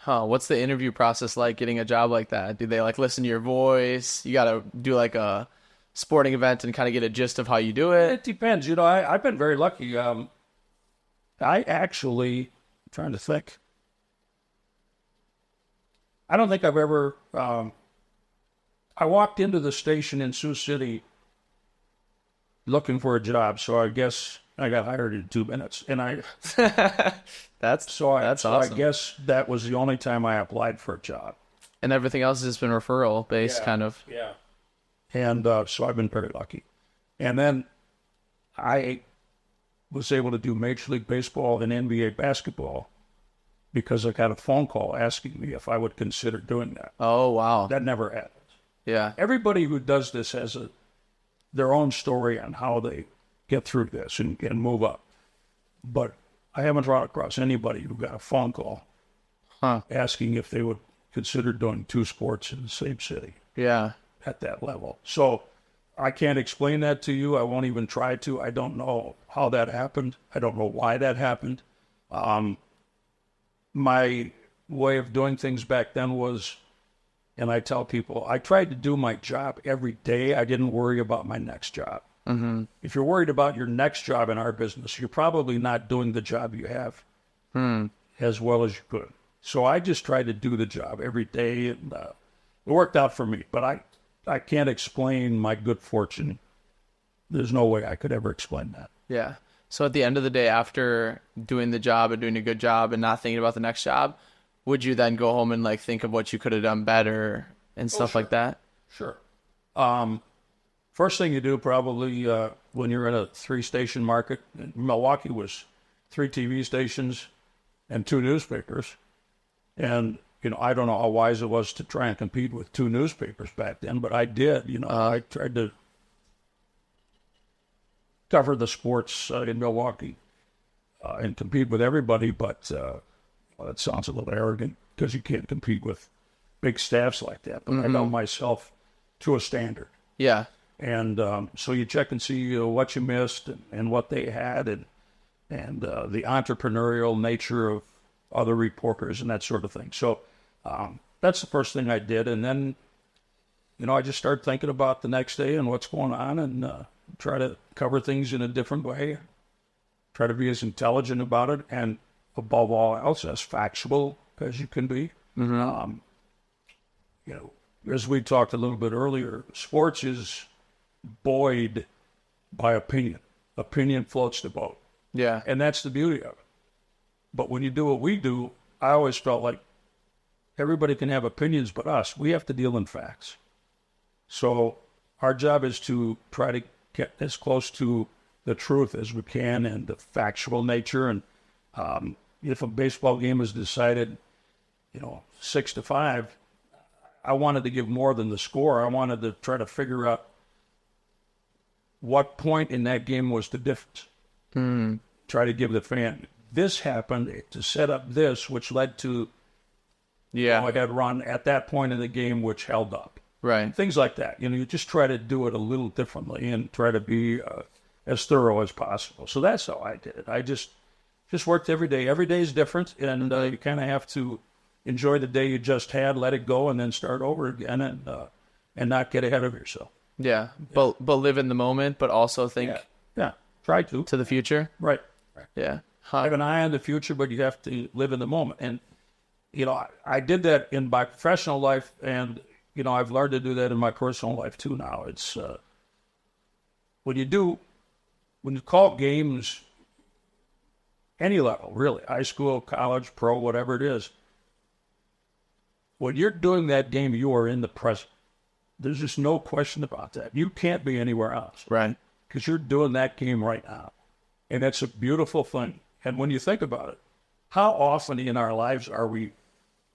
Huh, what's the interview process like getting a job like that? Do they like listen to your voice? You gotta do like a sporting event and kind of get a gist of how you do it? It depends. I've been very lucky. I actually, I'm trying to think. I don't think I've ever, I walked into the station in Sioux City looking for a job, so I guess I got hired in 2 minutes. And That's so awesome. I guess that was the only time I applied for a job. And everything else has just been referral based, kind of. Yeah. And so I've been very lucky. And then I was able to do Major League Baseball and NBA basketball because I got a phone call asking me if I would consider doing that. Oh, wow. That never happens. Yeah. Everybody who does this has their own story on how they get through this and move up. But I haven't run across anybody who got a phone call asking if they would consider doing 2 sports in the same city Yeah. at that level. So I can't explain that to you. I won't even try to. I don't know how that happened. I don't know why that happened. My way of doing things back then was, and I tell people, I tried to do my job every day. I didn't worry about my next job. Mm-hmm. If you're worried about your next job in our business, you're probably not doing the job you have as well as you could. So I just tried to do the job every day, and it worked out for me. But I can't explain my good fortune. There's no way I could ever explain that. Yeah. So at the end of the day, after doing the job and doing a good job and not thinking about the next job, would you then go home and like think of what you could have done better and stuff like that? Sure. First thing you do probably when you're in a 3-station market, Milwaukee was 3 TV stations and 2 newspapers. And, I don't know how wise it was to try and compete with 2 newspapers back then, but I did. I tried to cover the sports in Milwaukee and compete with everybody, but well, that sounds a little arrogant because you can't compete with big staffs like that. But I held myself to a standard. Yeah. And so you check and see what you missed and what they had and the entrepreneurial nature of other reporters and that sort of thing. So that's the first thing I did. And then, I just started thinking about the next day and what's going on and try to cover things in a different way, try to be as intelligent about it, and above all else, as factual as you can be. Mm-hmm. As we talked a little bit earlier, sports is buoyed by opinion. Opinion floats the boat. Yeah. And that's the beauty of it. But when you do what we do, I always felt like everybody can have opinions but us. We have to deal in facts. So our job is to try to get as close to the truth as we can and the factual nature. And if a baseball game is decided, 6-5, I wanted to give more than the score. I wanted to try to figure out what point in that game was the difference. Try to give the fan, this happened to set up this, which led to I had run at that point in the game, which held up. Right. Things like that. You just try to do it a little differently and try to be as thorough as possible. So that's how I did it. I just worked every day. Every day is different, and you kind of have to enjoy the day you just had, let it go, and then start over again and not get ahead of yourself. Yeah. But live in the moment, but also think Yeah. Try to the future. Right. Yeah. Have an eye on the future, but you have to live in the moment. And, I did that in my professional life, and, I've learned to do that in my personal life too now. It's, when you call games, any level, really, high school, college, pro, whatever it is, when you're doing that game, you are in the present. There's just no question about that. You can't be anywhere else. Right. Because you're doing that game right now. And that's a beautiful thing. And when you think about it, how often in our lives are we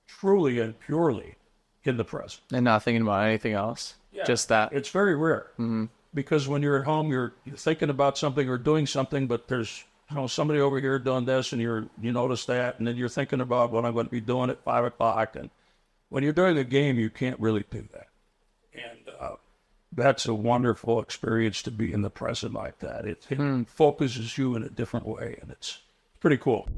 truly and purely in the present? And not thinking about anything else. Yeah. Just that. It's very rare. Mm-hmm. Because when you're at home, you're thinking about something or doing something, but there's somebody over here doing this, and you notice that, and then you're thinking about what I'm going to be doing at 5 o'clock. And when you're doing a game, you can't really do that. And that's a wonderful experience to be in the present like that. It focuses you in a different way, and it's pretty cool.